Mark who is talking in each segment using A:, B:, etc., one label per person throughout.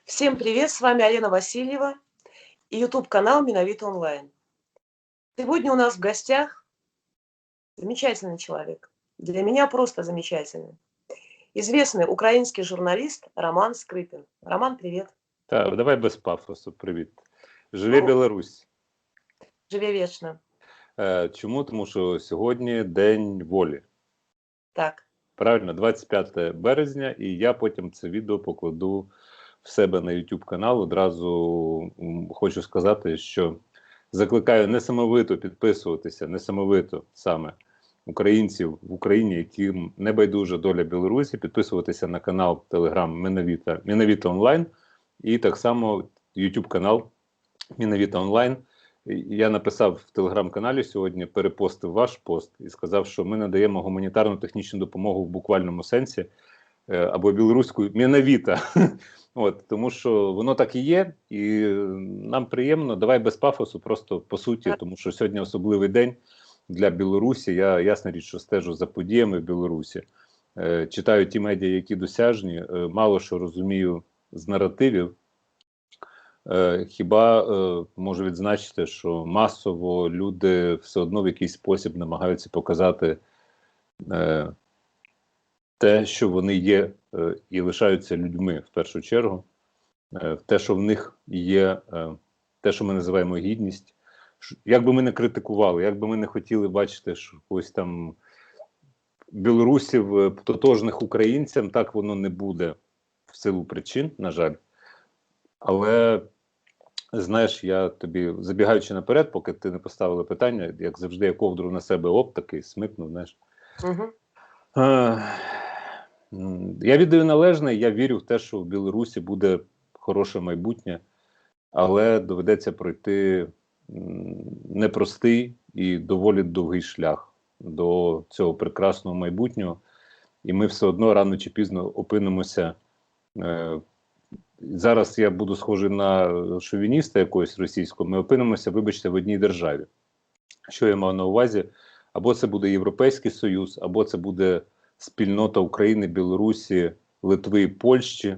A: Всем привет, с вами Алена Васильева и YouTube-канал Миновито Онлайн. Сегодня у нас в гостях замечательный человек. Для меня просто замечательный. Известный украинский журналист Роман Скрипін. Роман, привет.
B: Так, давай без пафосу, привіт. Живе
A: Ну,
B: Білорусь.
A: Живе вечно.
B: Чому? Тому що сьогодні День волі.
A: Так.
B: Правильно, 25 березня, і я потім це відео покладу в себе на YouTube канал. Одразу хочу сказати, що закликаю несамовито підписуватися, несамовито саме українців в Україні, яким не байдужа доля Білорусі, підписуватися на канал Telegram Міновіто Онлайн і так само YouTube канал Міновіто Онлайн. Я написав в телеграм-каналі сьогодні, перепостив ваш пост і сказав, що ми надаємо гуманітарну технічну допомогу в буквальному сенсі, або білоруською Міновіто. От, тому що воно так і є, і нам приємно. Давай без пафосу, просто по суті, тому що сьогодні особливий день для Білорусі. Я, ясна річ, що стежу за подіями в Білорусі. Читаю ті медіа, які досяжні, мало що розумію з наративів. Хіба можу відзначити, що масово люди все одно в якийсь спосіб намагаються показати те, що вони є і лишаються людьми в першу чергу, те, що в них є, те, що ми називаємо гідність. Як би ми не критикували, як би ми не хотіли бачити, що ось там білорусів тотожних українцям, так воно не буде в силу причин, на жаль. Але знаєш, я тобі, забігаючи наперед, поки ти не поставила питання, як завжди, я ковдру на себе такий смикнув, знаєш. Я віддаю належне, я вірю в те, що в Білорусі буде хороше майбутнє, але доведеться пройти непростий і доволі довгий шлях до цього прекрасного майбутнього. І ми все одно рано чи пізно опинимося. Зараз я буду схожий на шовініста якогось російського, ми опинимося, вибачте, в одній державі. Що я мав на увазі? Або це буде Європейський Союз, або це буде спільнота України, Білорусі, Литви і Польщі,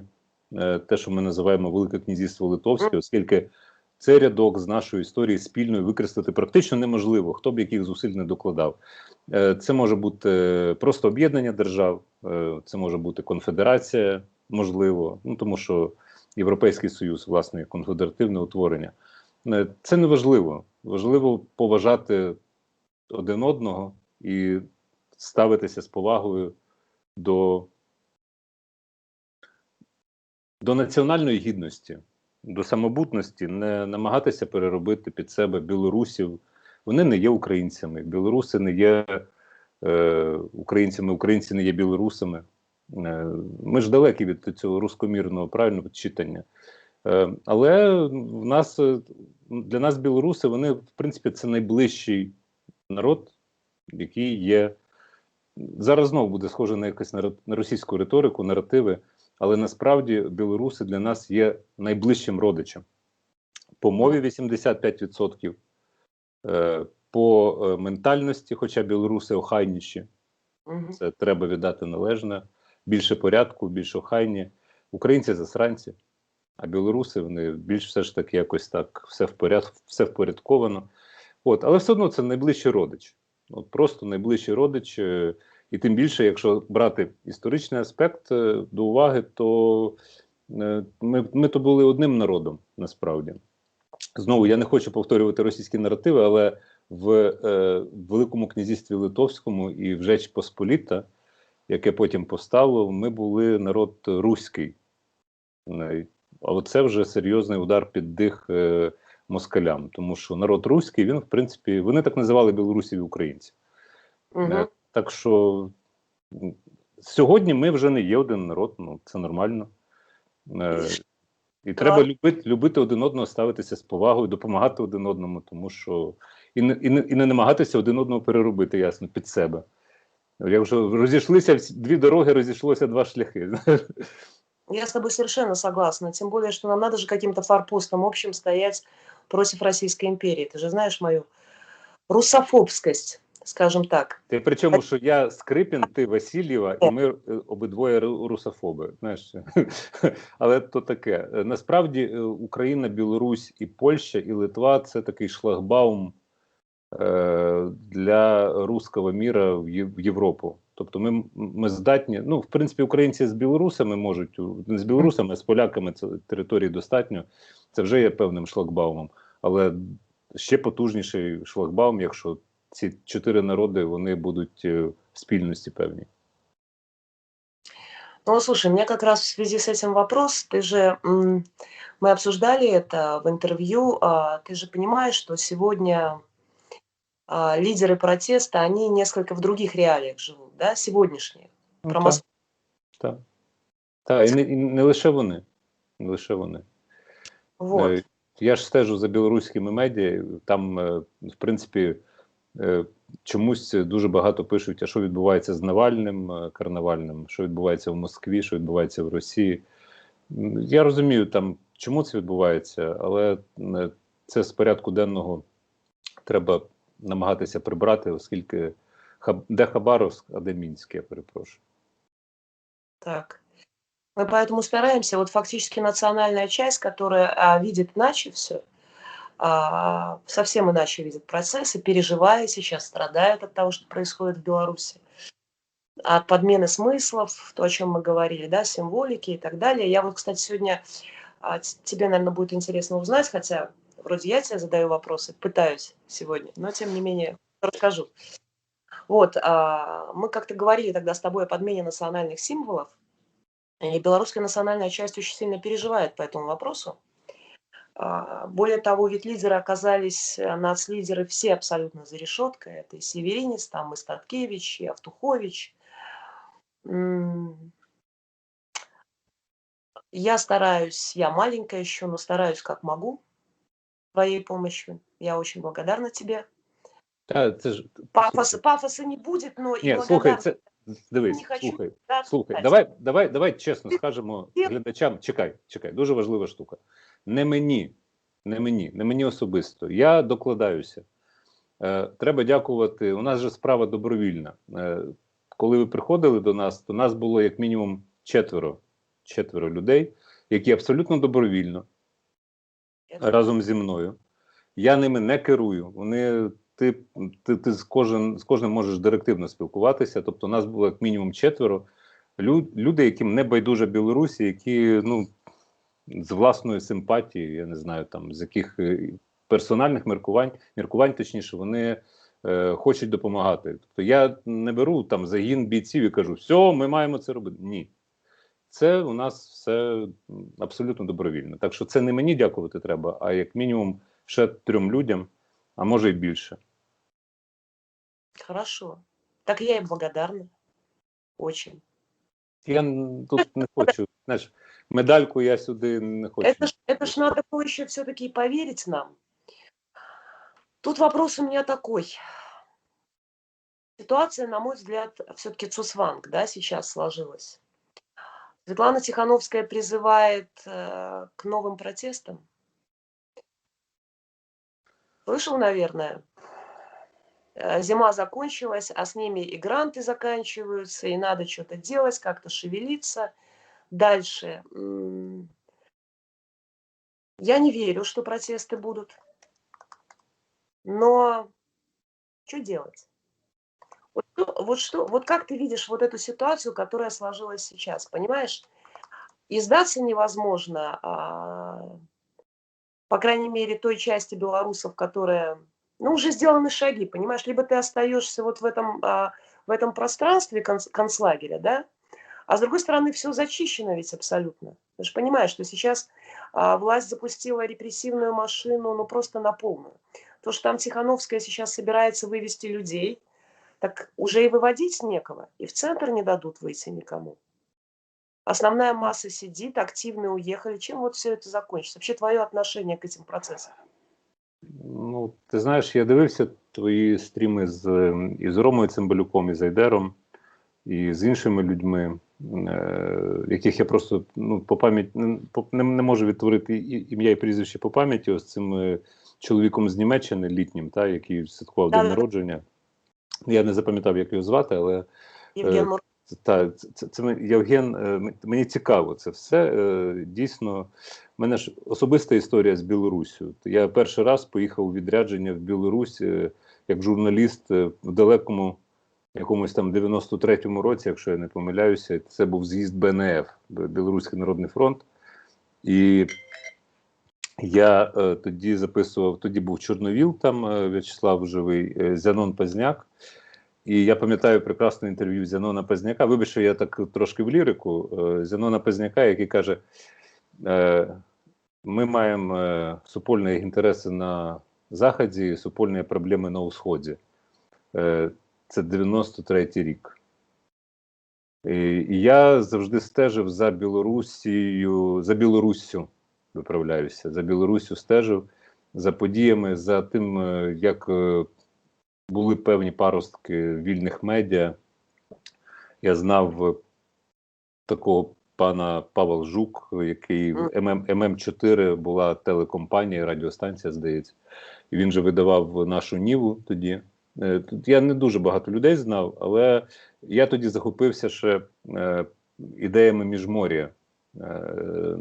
B: те, що ми називаємо Велике Князівство Литовське, оскільки цей рядок з нашої історії спільної використати практично неможливо, хто б яких зусиль не докладав. Це може бути просто об'єднання держав, це може бути конфедерація, можливо, тому що Європейський Союз, власне, конфедеративне утворення. Це не важливо. Важливо поважати один одного і ставитися з повагою до національної гідності, до самобутності, не намагатися переробити під себе білорусів. Вони не є українцями, білоруси не є українцями, українці не є білорусами. Ми ж далекі від цього рускомірного, правильного читання. Але для нас білоруси, вони, в принципі, це найближчий народ, який є. Зараз знову буде схоже на якусь на російську риторику, наративи, але насправді білоруси для нас є найближчим родичем. По мові 85%, по ментальності, хоча білоруси охайніші, це треба віддати належне, більше порядку, більш охайні. Українці засранці, а білоруси, вони більш все ж таки якось так, все впорядковано. Але все одно це найближчий родич. Просто найближчий родич. І тим більше, якщо брати історичний аспект до уваги, то ми то були одним народом, насправді. Знову, я не хочу повторювати російські наративи, але в Великому князівстві Литовському і в Жеч Посполіта, яке потім постало, ми були народ руський. А оце вже серйозний удар під дих москалям. Тому що народ руський, він, в принципі, вони так називали білорусів і українців. Так що сьогодні ми вже не є один народ, це нормально. І треба любити один одного, ставитися з повагою, допомагати один одному, тому що і не намагатися один одного переробити, ясно, під себе. Якщо розійшлися дві дороги, розійшлося два шляхи.
A: Я с тобой совершенно согласна. Тем более, что нам надо же каким-то форпостом общим стоять против Российской империи. Ты же знаешь мою русофобскость скажем так.
B: Ти причому, що я Скрипін, ти Васильєва, і ми обидвоє русофоби. Знаєш, але то таке. Насправді Україна, Білорусь і Польща, і Литва – це такий шлагбаум для руського міра в Європу. Тобто ми здатні, ну, в принципі, українці з білорусами можуть, не з білорусами, а з поляками це території достатньо. Це вже є певним шлагбаумом. Але ще потужніший шлагбаум, якщо ці 4 народи, вони будуть в спільності певні.
A: Ну, слушай, у меня как раз в связи с этим вопрос. Мы обсуждали это в интервью. Ты же понимаешь, что сегодня лидеры протеста, они несколько в других реалиях живут, да, сегодняшние.
B: Ну,
A: Про Москву.
B: Так, і не лише вони. Не лише вони.
A: Вот.
B: Я ж стежу за білоруськими медіа, там, в принципі, чомусь дуже багато пишуть, а що відбувається з Навальним карнавальним, що відбувається в Москві, що відбувається в Росії. Я розумію, там, чому це відбувається, але це з порядку денного треба намагатися прибрати, оскільки де Хабаровськ, а де Мінськ, я перепрошую.
A: Так. Мы поэтому стараемся, вот фактически национальная часть, которая видит иначе все, совсем иначе видит процессы, переживает сейчас, страдает от того, что происходит в Беларуси, от подмены смыслов, то, о чем мы говорили, да, символики и так далее. Я вот, кстати, сегодня, тебе, наверное, будет интересно узнать, хотя вроде я тебе задаю вопросы, пытаюсь сегодня, но тем не менее расскажу. Вот, мы как-то говорили тогда с тобой о подмене национальных символов, и белорусская национальная часть очень сильно переживает по этому вопросу. Более того, ведь лидеры оказались, нацлидеры все абсолютно за решеткой. Это и Северинец, там и Статкевич, и Автухович. Я стараюсь, я маленькая еще, но стараюсь как могу твоей помощью. Я очень благодарна тебе.
B: Це ж...
A: Пафоса не будет, но
B: Ні,
A: и
B: слухай,
A: благодарна.
B: Дивись, слухай, давай чесно скажемо глядачам, чекай, дуже важлива штука. Не мені особисто. Я докладаюся. Треба дякувати, у нас же справа добровільна. Коли ви приходили до нас було як мінімум четверо людей, які абсолютно добровільно, разом зі мною. Я ними не керую, ти з кожним можеш директивно спілкуватися, тобто у нас було як мінімум 4 люди, яким не байдужа Білорусі, які, ну, з власної симпатії, я не знаю, там, з яких персональних міркувань, точніше, вони хочуть допомагати. Тобто я не беру там загін бійців і кажу, все, ми маємо це робити. Ні. Це у нас все абсолютно добровільно. Так що це не мені дякувати треба, а як мінімум ще 3 людям, а може і більше.
A: Хорошо. Так я и благодарна. Очень.
B: Я тут не хочу, знаєш, медальку я сюди не хочу.
A: Это ж надо было еще все-таки поверить нам. Тут вопрос у меня такой. Ситуация, на мой взгляд, все-таки цусванг, да, сейчас сложилась. Светлана Тихановская призывает к новым протестам. Слышал, наверное? Зима закончилась, а с ними и гранты заканчиваются, и надо что-то делать, как-то шевелиться. Дальше. Я не верю, что протесты будут. Но что делать? Вот как ты видишь вот эту ситуацию, которая сложилась сейчас, понимаешь? И сдаться невозможно, по крайней мере, той части белорусов, которая... Ну, уже сделаны шаги, понимаешь? Либо ты остаешься вот в этом пространстве концлагеря, да? А с другой стороны, все зачищено ведь абсолютно. Ты же понимаешь, что сейчас власть запустила репрессивную машину, ну, просто на полную. То, что там Тихановская сейчас собирается вывести людей, так уже и выводить некого. И в центр не дадут выйти никому. Основная масса сидит, активные уехали. Чем вот все это закончится? Вообще твое отношение к этим процессам?
B: Ну, ти знаєш, я дивився твої стріми із Ромою Цимбалюком, із Айдером, і з іншими людьми, яких я просто по пам'яті не можу відтворити ім'я і прізвище по пам'яті, ось цим чоловіком з Німеччини літнім, який святкував день народження. Я не запам'ятав, як його звати, але
A: Євген Мор...
B: Євген, мені цікаво це все. Дійсно, в мене ж особиста історія з Білоруссю. Я перший раз поїхав у відрядження в Білорусь як журналіст в далекому якомусь там 93-му році, якщо я не помиляюся. Це був з'їзд БНФ, Білоруський Народний фронт. І я тоді записував, тоді був Чорновіл, там В'ячеслав Живий, Зянон Пазняк. І я пам'ятаю прекрасне інтерв'ю Зянона Пазняка. Вибач, що я так трошки в лірику. Зянона Пазняка, який каже, ми маємо супольні інтереси на Заході, супольні проблеми на Усході. Це 93-й рік. І я завжди стежив за Білоруссю, виправляюся, за Білоруссю стежив, за подіями, за тим, як були певні паростки вільних медіа. Я знав такого пана Павел Жук, який ММ4 була телекомпанія, радіостанція, здається. І він же видавав нашу Ніву тоді. Я не дуже багато людей знав, але я тоді захопився ще ідеями Міжмор'я.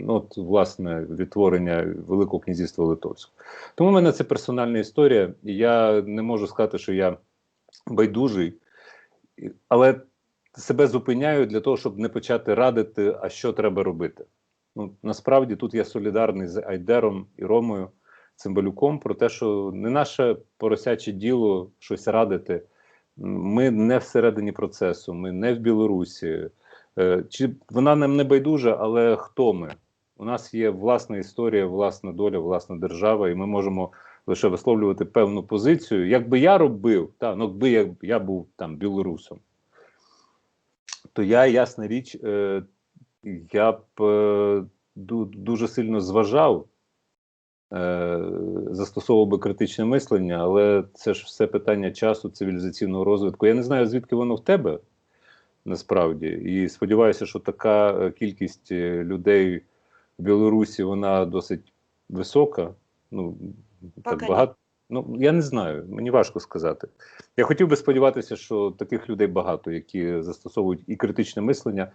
B: От, власне, відтворення Великого князівства Литовського. Тому в мене це персональна історія, і я не можу сказати, що я байдужий, але себе зупиняю для того, щоб не почати радити, а що треба робити. Насправді тут я солідарний з Айдером і Ромою Цимбалюком про те, що не наше поросяче діло щось радити. Ми не всередині процесу, ми не в Білорусі. Чи вона нам не байдужа, але хто ми? У нас є власна історія, власна доля, власна держава, і ми можемо лише висловлювати певну позицію. Якби я робив, якби я був там білорусом, то я, ясна річ, я б дуже сильно зважав, застосовував би критичне мислення, але це ж все питання часу, цивілізаційного розвитку. Я не знаю, звідки воно в тебе, насправді. І сподіваюся, що така кількість людей в Білорусі, вона досить висока. Так багато. Я не знаю, мені важко сказати. Я хотів би сподіватися, що таких людей багато, які застосовують і критичне мислення,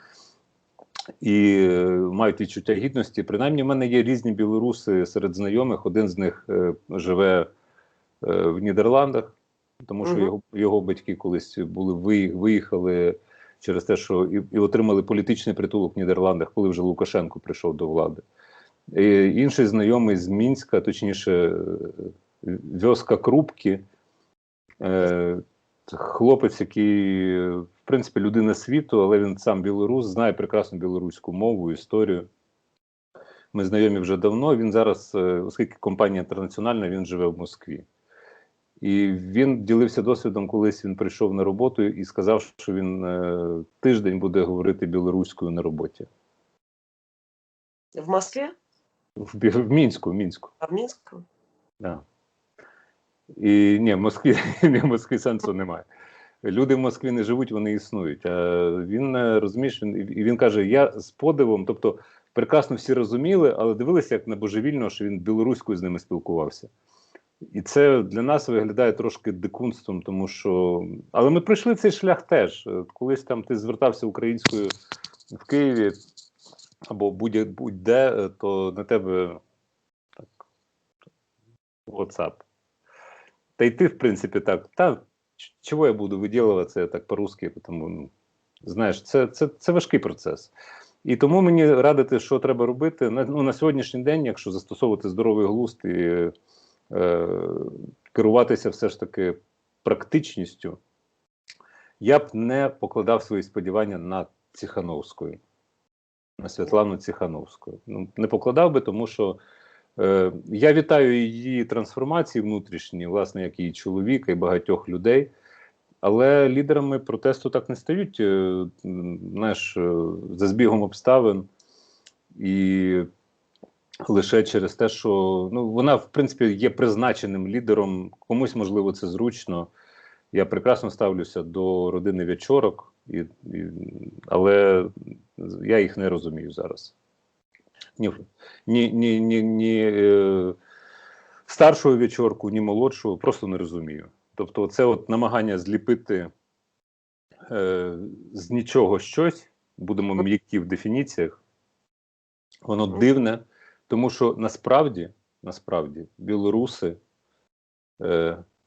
B: і мають відчуття гідності. Принаймні, в мене є різні білоруси серед знайомих. Один з них живе в Нідерландах, тому що його батьки колись виїхали через те, що і отримали політичний притулок в Нідерландах, коли вже Лукашенко прийшов до влади. Інший знайомий з Мінська, точніше, вьоска Крупки, хлопець, який, в принципі, людина світу, але він сам білорус, знає прекрасну білоруську мову, історію. Ми знайомі вже давно, він зараз, оскільки компанія інтернаціональна, він живе в Москві. І він ділився досвідом, колись він прийшов на роботу і сказав, що він тиждень буде говорити білоруською на роботі.
A: В Москві?
B: В Мінську.
A: А в Мінську?
B: Так. І ні, в Москві сенсу немає. Люди в Москві не живуть, вони існують. А він, розумієш, він каже, я з подивом, тобто прекрасно всі розуміли, але дивилися як на божевільного, що він білоруською з ними спілкувався. І це для нас виглядає трошки дикунством, тому що... Але ми пройшли цей шлях теж. Колись там ти звертався українською в Києві, або будь-де, то на тебе так, WhatsApp. Та й ти, в принципі, так, чого я буду виділюватися так по-русски, тому, знаєш, це важкий процес. І тому мені радити, що треба робити, на сьогоднішній день, якщо застосовувати здоровий глузд і керуватися все ж таки практичністю, я б не покладав свої сподівання на Цихановську, на Світлану Цихановську. Не покладав би, тому що я вітаю її трансформації внутрішні, власне, як її чоловіка і багатьох людей, але лідерами протесту так не стають, знаєш, за збігом обставин і лише через те, що вона, в принципі, є призначеним лідером, комусь, можливо, це зручно. Я прекрасно ставлюся до родини Вячорок, але я їх не розумію зараз. Ні старшого Вячорку, ні молодшого, просто не розумію. Тобто, це от намагання зліпити з нічого щось, будемо м'які в дефініціях, воно дивне, тому що насправді білоруси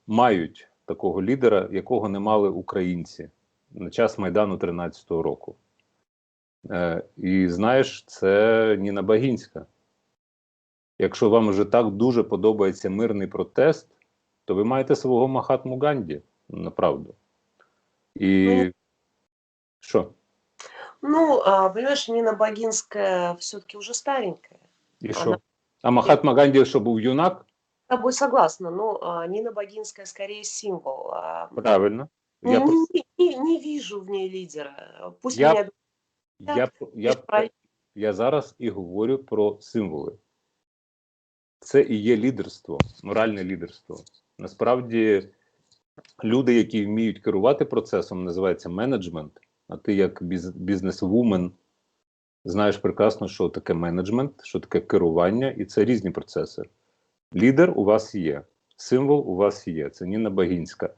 B: мають такого лідера, якого не мали українці на час Майдану 13-го року. І знаєш, це Ніна Багінська. Якщо вам вже так дуже подобається мирний протест, то ви маєте свого Махатму Ганді, направду. І що?
A: Ну, понимаешь, Нина Багинская все-таки уже старенькая.
B: І що? А Махатма Ганді, що був юнак?
A: С тобой согласна, но Нина Багинская скорее символ.
B: Правильно.
A: Не вижу в ней лидера. Пусть меня...
B: Я зараз і говорю про символи. Це і є лідерство, моральне лідерство. Насправді, люди, які вміють керувати процесом, називається менеджмент, а ти як бізнес-вумен знаєш прекрасно, що таке менеджмент, що таке керування, і це різні процеси. Лідер у вас є, символ у вас є, це Ніна Багінська.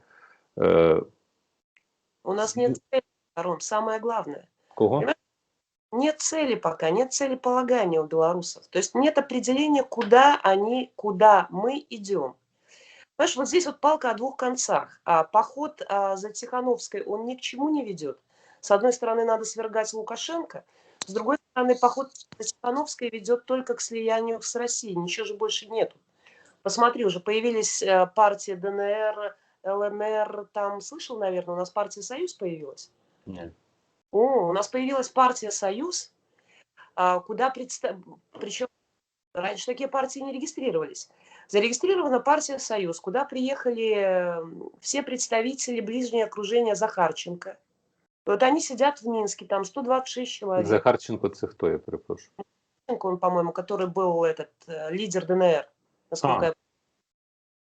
A: У нас нет цели, Ром, самое главное.
B: Кого?
A: Нет цели пока, нет целеполагания у белорусов. То есть нет определения, куда мы идем. Понимаешь, вот здесь вот палка о двух концах. Поход за Тихановской, он ни к чему не ведет. С одной стороны, надо свергать Лукашенко, с другой стороны, поход за Тихановской ведет только к слиянию с Россией. Ничего же больше нету. Посмотри, уже появились партии ДНР, ЛНР, там, слышал, наверное, у нас партия «Союз» появилась?
B: Нет.
A: У нас появилась партия «Союз», куда причем раньше такие партии не регистрировались. Зарегистрирована партия «Союз», куда приехали все представители ближнего окружения Захарченко. Вот они сидят в Минске, там 126 человек.
B: Захарченко – это кто, я перепрошую?
A: Он, по-моему, который был лидер ДНР, насколько я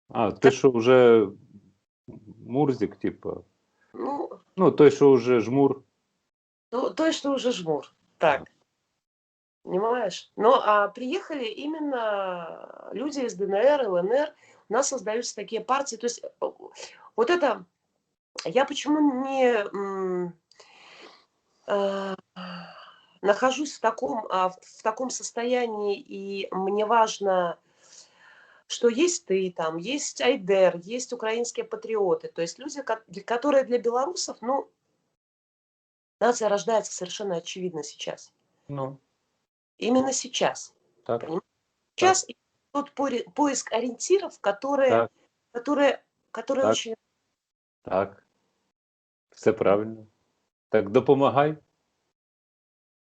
B: понимаю. Ты что, уже Мурзик, типа? Ну, той, что уже жмур.
A: Той, что уже жмур, так. Понимаешь? Но приехали именно люди из ДНР, ЛНР. У нас создаются такие партии. То есть вот это... Я почему не нахожусь в таком состоянии, и мне важно, что есть ты, там, есть Айдер, есть украинские патриоты. То есть люди, которые для белорусов, ну, нация рождается совершенно очевидно сейчас.
B: Ну.
A: Именно сейчас.
B: Так.
A: Сейчас тот поиск ориентиров, которые очень...
B: Так. Все правильно. Так допомагай.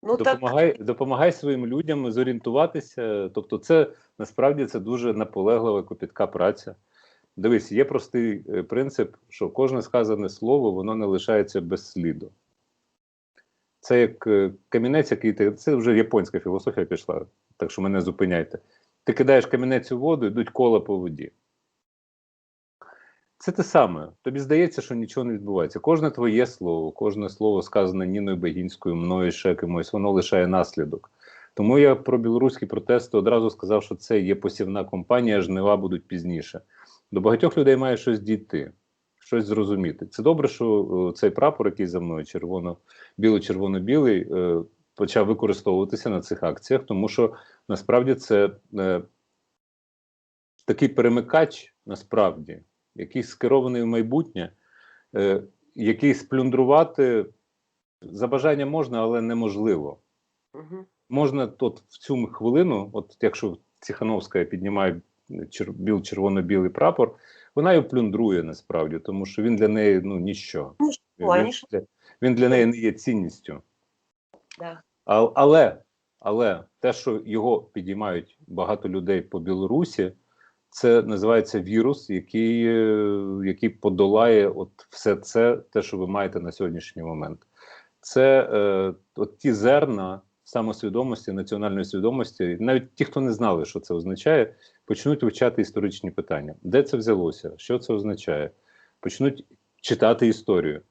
A: Ну,
B: допомагай своїм людям зорієнтуватися. Тобто це, насправді, це дуже наполеглива, копітка праця. Дивись, є простий принцип, що кожне сказане слово, воно не лишається без сліду. Це як камінець, який ти... Це вже японська філософія пішла, так що мене зупиняйте. Ти кидаєш камінець у воду, йдуть кола по воді. Це те саме. Тобі здається, що нічого не відбувається. Кожне твоє слово, кожне слово сказане Ніною Багінською, мною, ще кимось, воно лишає наслідок. Тому я про білоруські протести одразу сказав, що це є посівна кампанія, жнива будуть пізніше. До багатьох людей має щось дійти, щось зрозуміти. Це добре, що цей прапор, який за мною, біло-червоно-білий, почав використовуватися на цих акціях, тому що насправді це такий перемикач, насправді, який скерований в майбутнє, який сплюндрувати за бажання можна, але неможливо. Можна тут в цю хвилину, от якщо Тихановська піднімає червоно-білий прапор, вона його плюндрує насправді, тому що він для неї, ну, ніщо. Він для неї не є цінністю. Але те, що його підіймають багато людей по Білорусі, це називається вірус, який подолає от все це, те, що ви маєте на сьогоднішній момент. Це от ті зерна самосвідомості, національної свідомості, навіть ті, хто не знали, що це означає, почнуть вивчати історичні питання. Де це взялося? Що це означає? Почнуть читати історію.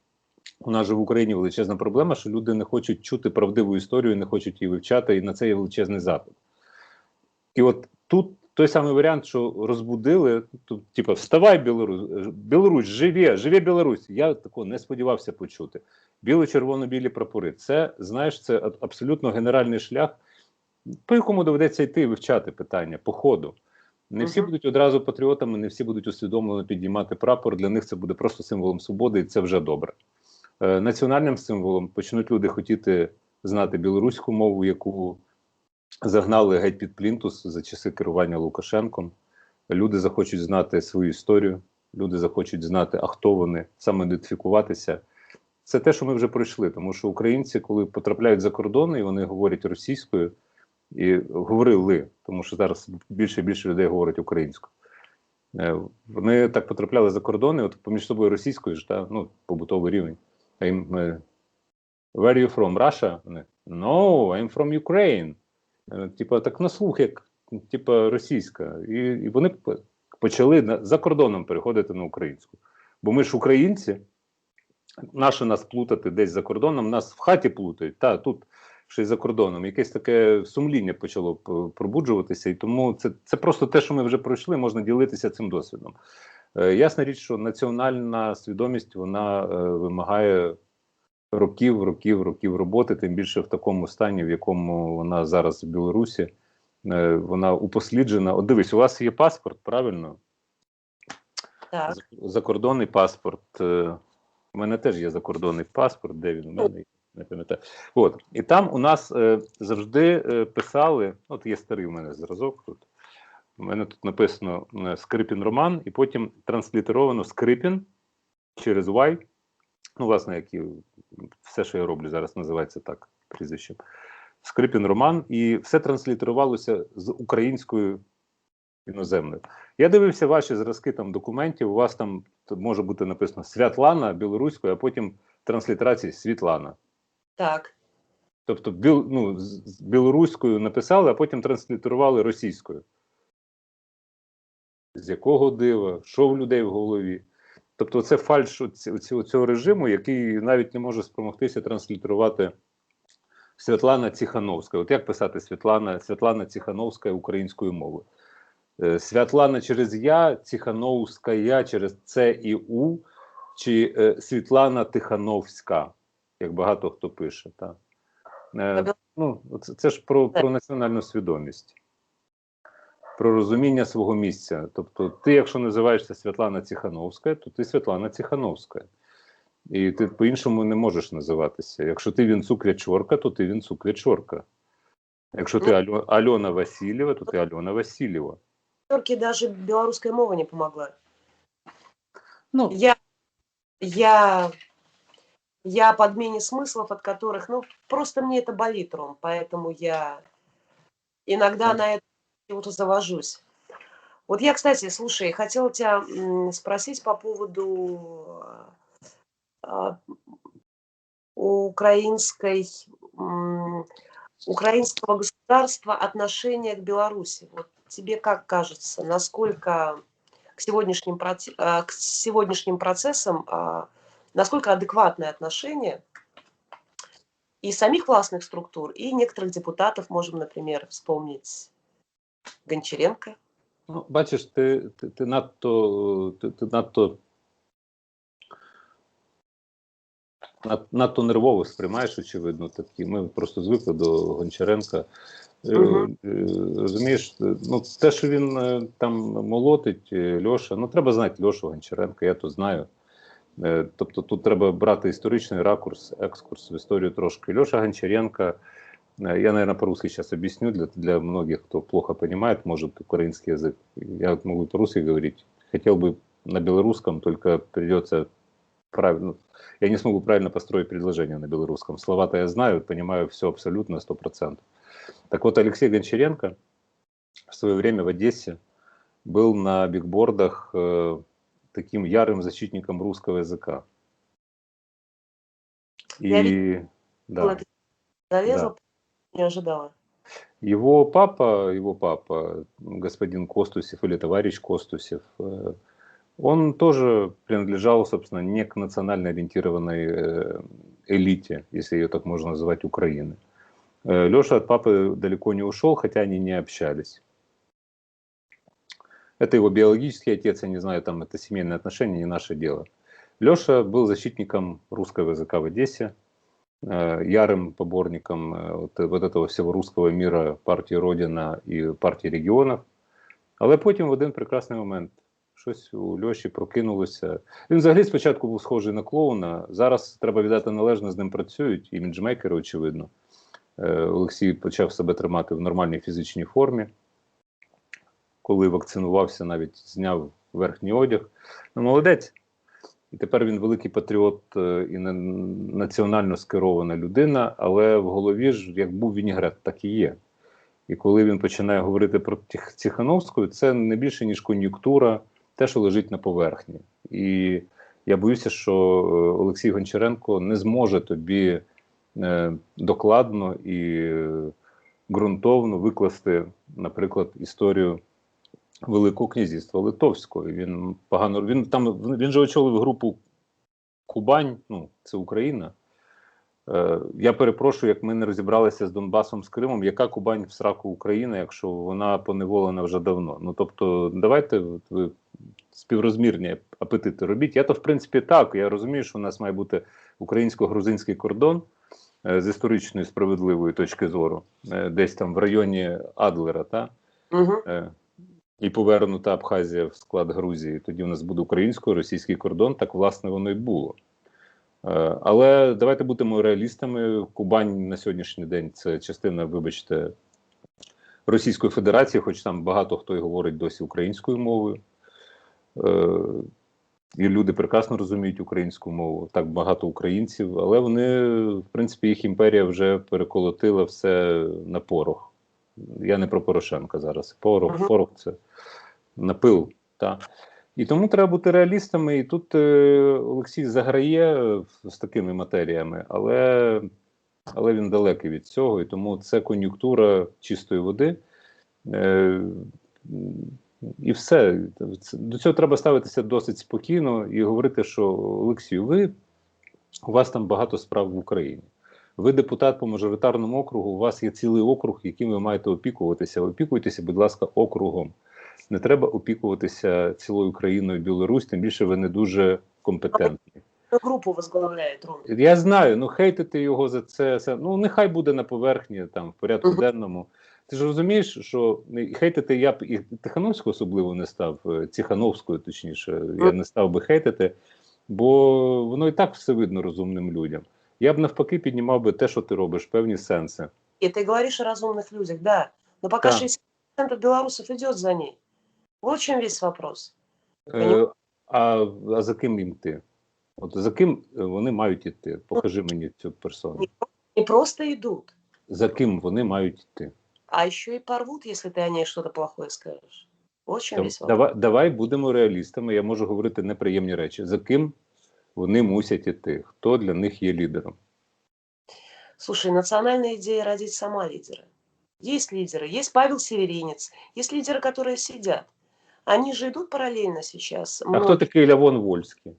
B: У нас же в Україні величезна проблема, що люди не хочуть чути правдиву історію, не хочуть її вивчати, і на це є величезний запит. І от тут той самий варіант, що розбудили, типу, вставай, Білорусь, Білорусь, живе Білорусь. Я такого не сподівався почути. Біло-червоно-білі прапори. Це, знаєш, це абсолютно генеральний шлях, по якому доведеться йти і вивчати питання, по ходу. Не всі будуть одразу патріотами, не всі будуть усвідомлено підіймати прапор, для них це буде просто символом свободи, і це вже добре. Національним символом почнуть люди хотіти знати білоруську мову, яку загнали геть під плінтус за часи керування Лукашенком. Люди захочуть знати свою історію, люди захочуть знати, а хто вони, самоідентифікуватися. Це те, що ми вже пройшли, тому що українці, коли потрапляють за кордон і вони говорять російською, і говорили, тому що зараз більше і більше людей говорять українською. Вони так потрапляли за кордон, і от поміж собою російською ж, ну, побутовий рівень. А їм, where are you from? Russia? Вони, no, I'm from Ukraine. Типа так на слух, як типа російська. І вони почали за кордоном переходити на українську. Бо ми ж українці, нащо нас плутати десь за кордоном, нас в хаті плутають, та тут ще й за кордоном. Якесь таке сумління почало пробуджуватися, і тому це просто те, що ми вже пройшли, можна ділитися цим досвідом. Ясна річ, що національна свідомість, вона вимагає років роботи, тим більше в такому стані, в якому вона зараз в Білорусі, вона упосліджена. От дивись, у вас є паспорт, правильно?
A: Так.
B: Закордонний паспорт. У мене теж є закордонний паспорт, де він у мене, не пам'ятаю. От, і там у нас завжди писали, от є старий у мене зразок тут, у мене тут написано Скрипін Роман, і потім транслітеровано Скрипін через Y. Ну, власне, як і все, що я роблю зараз, називається так, прізвищем. Скрипін Роман, і все транслітерувалося з українською іноземною. Я дивився ваші зразки там документів, у вас там може бути написано Святлана білоруською, а потім транслітерації Світлана.
A: Так.
B: Тобто з білоруською написали, а потім транслітерували російською. З якого дива? Що в людей в голові? Тобто це фальш цього режиму, який навіть не може спромогтися транслітерувати Світлана Тихановська. От як писати Світлана Тихановська українською мовою? Світлана через Я, Тихановська Я через Це і У, чи Світлана Тихановська, як багато хто пише. Так? Ну, це ж про національну свідомість, про розуміння свого місця. Тобто ти, якщо називаєшся Світлана Тихановська, то ти Світлана Тихановська. І ти по-іншому не можеш називатися. Якщо ти Вінцук Вячорка, то ти Вінцук Вячорка. Якщо ти Альона Васильєва, то ти Альона Васильєва.
A: Вячорке даже белорусская мова не помогла.
B: Ну,
A: я подмене смыслов, от которых, ну, просто мне это болит, Ром, поэтому я иногда на это чего-то завожусь. Вот я, кстати, слушай, хотела тебя спросить по поводу украинского государства, отношения к Беларуси. Вот тебе как кажется, насколько к сегодняшним процессам, насколько адекватное отношение и самих властных структур, и некоторых депутатов, можем, например, вспомнить Гончаренко?
B: Ну, бачиш, ти надто нервово сприймаєш, очевидно, такі. Ми просто звикли до Гончаренка. Розумієш, ну, те, що він там молотить, Льоша, ну, треба знати Льошу Гончаренка, я то знаю. Тобто тут треба брати історичний ракурс, екскурс в історію трошки. Льоша Гончаренко, я, наверное, по-русски сейчас объясню для многих, кто плохо понимает, может, украинский язык. Я вот могу по-русски говорить. Хотел бы на белорусском, только придется правильно... Я не смогу правильно построить предложение на белорусском. Слова-то я знаю, понимаю все абсолютно 100%. Так вот, Алексей Гончаренко в свое время в Одессе был на бигбордах таким ярым защитником русского языка. И... Да.
A: Залезла, не ожидала.
B: Его папа, господин Костусев или товарищ Костусев, он тоже принадлежал, собственно, не к национально ориентированной элите, если ее так можно назвать, Украины. Леша от папы далеко не ушел, хотя они не общались. Это его биологический отец, я не знаю, там это семейные отношения, не наше дело. Леша был защитником русского языка в Одессе, ярым поборником вот этого всего русского мира, партії Родина і партії регіонів. Але потім в один прекрасний момент щось у Льоші прокинулося. Він взагалі спочатку був схожий на клоуна, зараз треба віддати належне, з ним працюють, іміджмейкери, очевидно. Олексій почав себе тримати в нормальній фізичній формі. Коли вакцинувався, навіть зняв верхній одяг. Ну, молодець. І тепер він великий патріот і національно скерована людина, але в голові ж, як був вінігрет, так і є. І коли він починає говорити про Тихановську, це не більше, ніж кон'юнктура, те, що лежить на поверхні. І я боюся, що Олексій Гончаренко не зможе тобі докладно і ґрунтовно викласти, наприклад, історію Великого князівства Литовського. Він же очолив групу Кубань, ну, це Україна. Я перепрошую, як ми не розібралися з Донбасом, з Кримом, яка Кубань в сраку Україна, якщо вона поневолена вже давно. Ну, тобто, давайте ви співрозмірні апетити робіть. Я то, в принципі, так, я розумію, що у нас має бути українсько-грузинський кордон з історичної справедливої точки зору, десь там в районі Адлера, та?
A: Угу.
B: І повернута Абхазія в склад Грузії, тоді у нас буде українсько-російський кордон, так, власне, воно і було. Але давайте будемо реалістами. Кубань на сьогоднішній день – це частина, вибачте, Російської Федерації, хоч там багато хто і говорить досі українською мовою. І люди прекрасно розуміють українську мову, так багато українців, але вони, в принципі, їх імперія вже переколотила все на порох. Я не про Порошенка зараз. Порох – це на пил. Та. І тому треба бути реалістами. І тут Олексій заграє з такими матеріями, але він далекий від цього. І тому це кон'юнктура чистої води. І все. До цього треба ставитися досить спокійно і говорити, що Олексію, у вас там багато справ в Україні. Ви депутат по мажоритарному округу, у вас є цілий округ, яким ви маєте опікуватися. Опікуйтеся, будь ласка, округом. Не треба опікуватися цілою країною Білорусь, тим більше ви не дуже компетентні.
A: Групу возглавляє Ром.
B: Я знаю, ну хейтити його за це, ну нехай буде на поверхні, там, в порядку денному. Ти ж розумієш, що хейтити я б і Тихановську особливо не став, Тихановською точніше, я не став би хейтити, бо воно і так все видно розумним людям. Я б навпаки піднімав би те, що ти робиш, певні сенси.
A: І ти говориш о розумних людях, да. Но пока 60% білорусів йде за ней. Вот в чем весь вопрос.
B: А за ким їм йти? От за ким вони мають йти? Покажи мені цю персону.
A: Не просто йдуть.
B: За ким вони мають йти?
A: А еще и порвут, если ты о ней что-то плохое скажешь. Вот в чем весь вопрос.
B: Давай будемо реалістами, я можу говорити неприємні речі. За ким вони мусять йти? Хто для них є лідером?
A: Слушай, национальная идея родить сама лидера. Есть лидеры, есть Павел Северинец, есть лидеры, которые сидят. Они же идут параллельно сейчас.
B: А хто такий Лявон Вольський?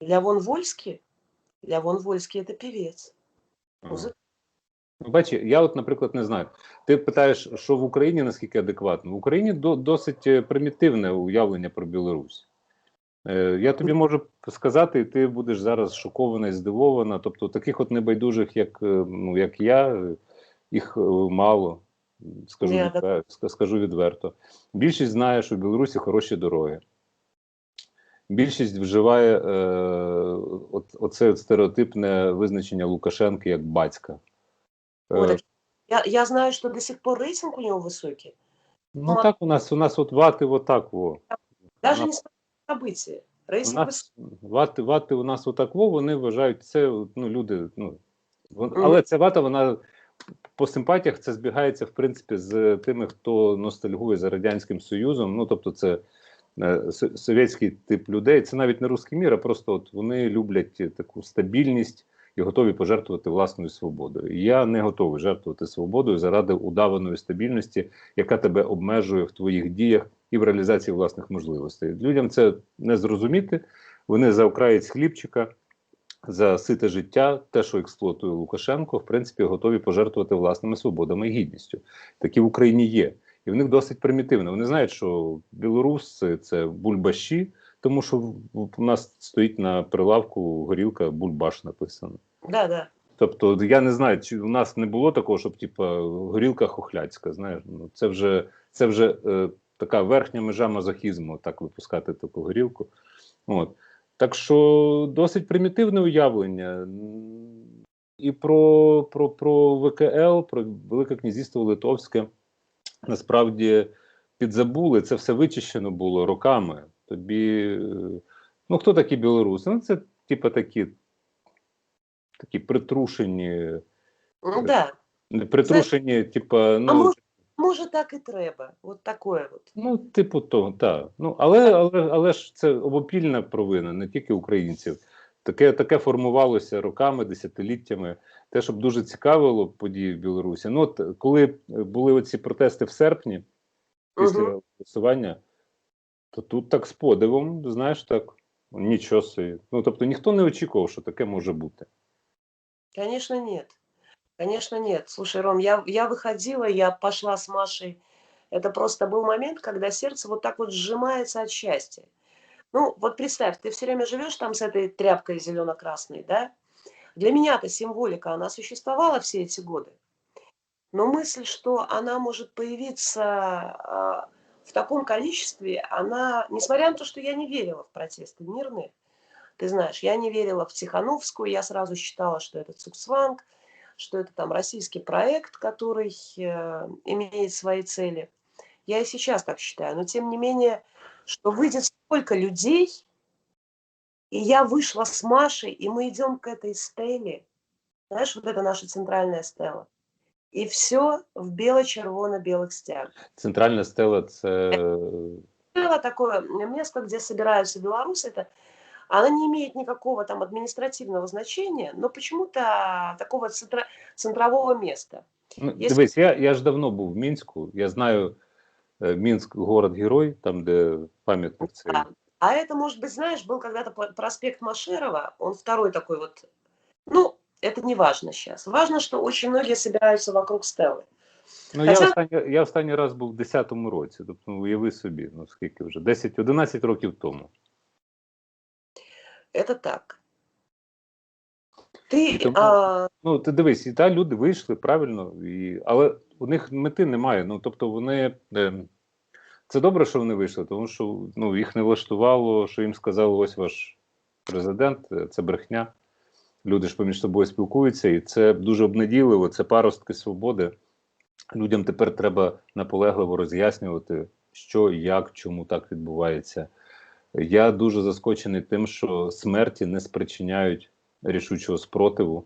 A: Лявон Вольський? Лявон Вольський – это певец.
B: Бачи, я от, наприклад, не знаю. Ти питаєш, що в Україні наскільки адекватно? В Україні досить примітивне уявлення про Білорусь. Я тобі можу сказати, і ти будеш зараз шокована і здивована. Тобто таких от небайдужих, як я, їх мало, скажу відверто. Більшість знає, що в Білорусі хороші дороги. Більшість вживає оце стереотипне визначення Лукашенка як батька.
A: Я знаю, что до сих пор рейтинг у него высокий.
B: Ну так у нас от вати отак во.
A: Даже не события. Рейтинг высокий.
B: Вати у нас отак во, вони вважають це, люди, але ця вата, вона по симпатіях це збігається, в принципі, з тими, хто ностальгує за Радянським Союзом, ну, тобто це совєтський тип людей, це навіть не русський мір, а просто от вони люблять таку стабільність і готові пожертвувати власною свободою. І я не готовий жертвувати свободою заради удаваної стабільності, яка тебе обмежує в твоїх діях і в реалізації власних можливостей. Людям це не зрозуміти, вони за окраєць хлібчика, за сите життя, те, що експлуатує Лукашенко, в принципі, готові пожертвувати власними свободами і гідністю. Такі в Україні є. і в них досить примітивно. Вони знають, що білоруси – це бульбаші, тому що у нас стоїть на прилавку горілка «Бульбаш» написано.
A: Да.
B: Тобто, я не знаю, чи у нас не було такого, щоб типа горілка хохляцька, знаєш, ну це вже така верхня межа мазохізму, так випускати таку горілку. От. Так що досить примітивне уявлення. І про ВКЛ, про Велике Князівство Литовське, насправді підзабули, це все вичищено було роками. Тобі, ну хто такі білоруси? Ну це типа такі притрушені,
A: Ну да.
B: притрушені, типа, ну.
A: Може так і треба. От таке от.
B: Ну, типу того, так. Ну, але ж це обопільна провина, не тільки українців. Таке формувалося роками, десятиліттями. Те, щоб дуже цікавило події в Білорусі. Ну, от, коли були оці протести в серпні, після голосування, то тут так з подивом, знаєш, так, нічого собі. Ну, тобто, ніхто не очікував, що таке може бути.
A: Конечно, нет. Конечно, нет. Слушай, Ром, я выходила, я пошла с Машей. Это просто был момент, когда сердце вот так вот сжимается от счастья. Ну, вот представь, ты все время живешь там с этой тряпкой зелено-красной, да? Для меня-то символика, она существовала все эти годы. Но мысль, что она может появиться в таком количестве, она, несмотря на то, что я не верила в протесты мирные, ты знаешь, я не верила в Тихановскую, я сразу считала, что это цугцванг, что это там российский проект, который имеет свои цели. Я и сейчас так считаю, но тем не менее, что выйдет столько людей, и я вышла с Машей, и мы идем к этой стеле, знаешь, вот это наша центральная стела, и все в бело-червоно-белых стягах.
B: Центральная стела – це…
A: Это такое место, где собираются белорусы, это она не имеет никакого там административного значения, но почему-то такого центрового места.
B: Ну, дивись, я ж давно був в Мінську, я знаю Мінськ – город-герой, там, де пам'ятник цей.
A: А это, может быть, знаешь, был когда-то проспект Машерова, он второй такой вот, ну, это не важно сейчас. Важно, что очень многие собираются вокруг стелы.
B: Ну, я останній раз був в 10-му році, тобто, уяви собі, ну, скільки вже, 10-11 років тому.
A: Это так.
B: Ну, ти дивись, і та люди вийшли, правильно, але у них мети немає, ну, тобто вони… Це добре, що вони вийшли, тому що ну, їх не влаштувало, що їм сказали, ось ваш президент, це брехня. Люди ж поміж собою спілкуються, і це дуже обнадійливо, це паростки свободи. Людям тепер треба наполегливо роз'яснювати, що, як, чому так відбувається. Я дуже заскочений тим, що смерті не спричиняють рішучого спротиву,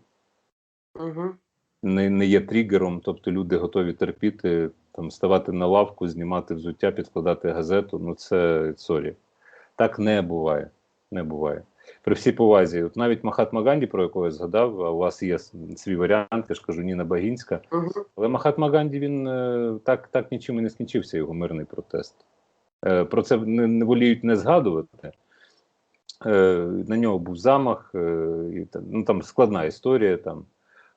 B: не є тригером, тобто люди готові терпіти, там, ставати на лавку, знімати взуття, підкладати газету, ну це, сорі. Так не буває, не буває. При всій повазі, от навіть Махатма Ганді, про якого я згадав, а у вас є свій варіант, я ж кажу, Ніна Багінська, але Махатма Ганді, він так нічим і не скінчився, його мирний протест. Про це не воліють не згадувати. На нього був замах, ну там складна історія, там.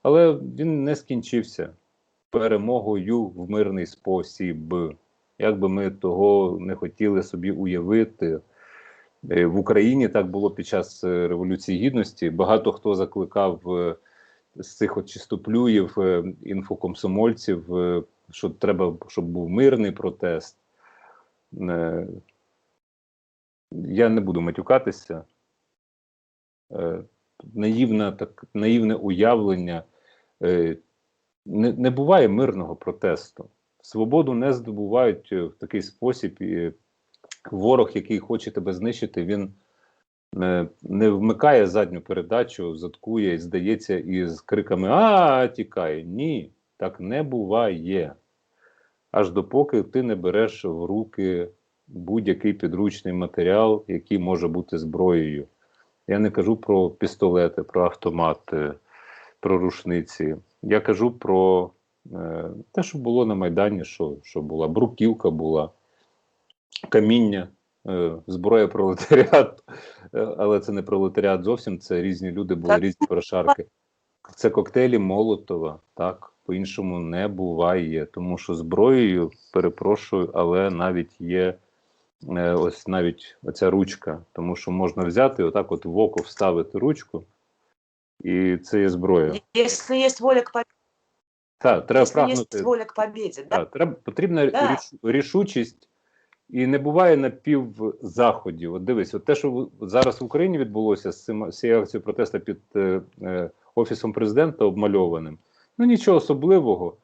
B: Але він не скінчився перемогою в мирний спосіб. Як би ми того не хотіли собі уявити, в Україні так було під час Революції Гідності. Багато хто закликав з цих от чистоплюїв, інфокомсомольців, що треба, щоб був мирний протест. Я не буду матюкатися. Наївне уявлення. Не буває мирного протесту. Свободу не здобувають в такий спосіб. І ворог, який хоче тебе знищити, він не вмикає задню передачу, заткує і здається із криками «А, тікає!» Ні, так не буває. Аж допоки ти не береш в руки будь-який підручний матеріал, який може бути зброєю. Я не кажу про пістолети, про автомати, про рушниці. Я кажу про те, що було на Майдані, що була бруківка, була каміння, зброя пролетаріату, але це не пролетаріат зовсім, це різні люди, були різні прошарки. Це коктейлі Молотова, так. по-іншому не буває. Тому що зброєю, перепрошую, але навіть є ось навіть оця ручка. Тому що можна взяти, отак от в око вставити ручку, і це є зброя.
A: Якщо є воля к победі.
B: Так, треба прагнути.
A: Є воля к победі, да?
B: Так, потрібна рішучість. І не буває напівзаходів. От дивись, от те, що зараз в Україні відбулося з цією акцією протесту під Офісом Президента обмальованим, ну нічого особливого.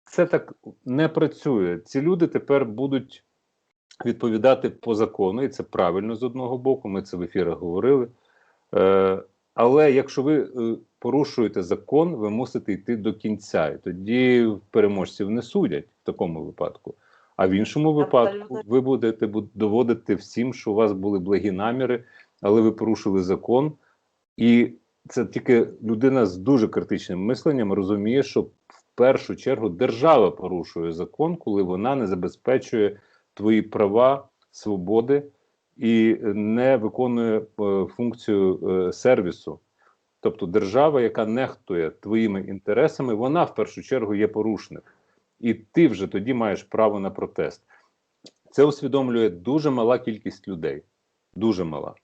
B: Це так не працює. Ці люди тепер будуть відповідати по закону, і це правильно з одного боку, ми це в ефірах говорили. Але якщо ви порушуєте закон, ви мусите йти до кінця. І тоді переможців не судять в такому випадку. А в іншому випадку ви будете доводити всім, що у вас були благі наміри, але ви порушили закон. І це тільки людина з дуже критичним мисленням розуміє, що в першу чергу держава порушує закон, коли вона не забезпечує твої права, свободи і не виконує функцію сервісу. Тобто держава, яка нехтує твоїми інтересами, вона в першу чергу є порушник. І ти вже тоді маєш право на протест. Це усвідомлює дуже мала кількість людей. Дуже мала.